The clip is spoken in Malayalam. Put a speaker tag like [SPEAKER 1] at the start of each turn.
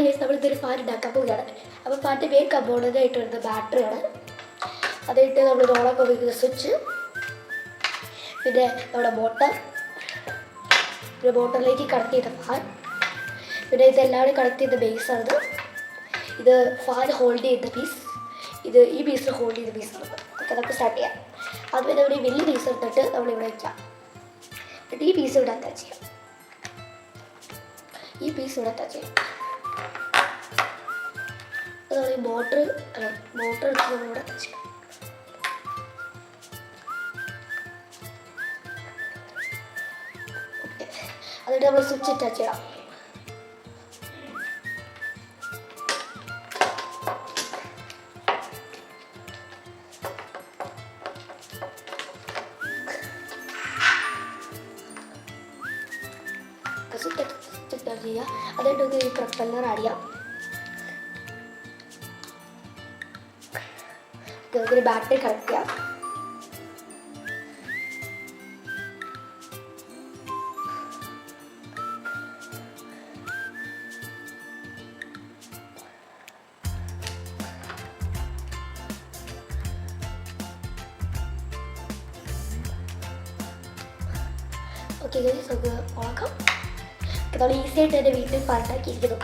[SPEAKER 1] ഗൈസ് നമ്മളിതൊരു ഫാൻ ഉണ്ടാക്കാൻ പോവുകയാണ്. അപ്പോൾ ഫാനിൻ്റെ മെയിൻ കമ്പോണൻ്റ് ആയിട്ട് വരുന്നത് ബാറ്ററിയാണ്. അതായിട്ട് നമ്മൾ ഓണാക്കാൻ ഉപയോഗിക്കുന്ന സ്വിച്ച്, പിന്നെ നമ്മുടെ മോട്ടർ, പിന്നെ മോട്ടറിലേക്ക് കണക്ട് ചെയ്ത ഫാൻ, പിന്നെ ഇതെല്ലാം കണക്ട് ചെയ്ത ബേസാണിത്. ഇത് ഫാൻ ഹോൾഡ് ചെയ്യുന്ന പീസ്, ഇത് ഈ പീസിൽ ഹോൾഡ് ചെയ്യുന്ന പീസാണ്. ഓക്കെ, നമുക്ക് സ്റ്റാർട്ട് ചെയ്യാം. അതുപോലെ നമ്മൾ ഈ വലിയ പീസ് എടുത്തിട്ട് നമ്മളിവിടെ വയ്ക്കാം. എന്നിട്ട് ഈ പീസ് ഇവിടെ അറ്റാച്ച് ചെയ്യാം. ഈ പീസ് ഇവിടെ അറ്റാച്ച് ചെയ്യാം. നമ്മൾ ഈ മോട്ടർ എടുത്ത് നമ്മളിവിടെ അറ്റാച്ച് ചെയ്യാം. ഓക്കെ, എന്നിട്ട് നമ്മൾ സ്വിച്ച് അറ്റാച്ച് ചെയ്യാം. ചെയ്യുക. അതായിട്ട് ഈ പ്രൊപ്പല്ലർ അറിയാം. ഒരു ബാറ്ററി കണക്ട് ചെയ്യാം. ഓക്കെ, നമുക്ക് ഓണാക്കാം. നമ്മൾ ഈസി ആയിട്ട് എൻ്റെ വീട്ടിൽ പാട്ടാക്കിയിരിക്കുന്നു.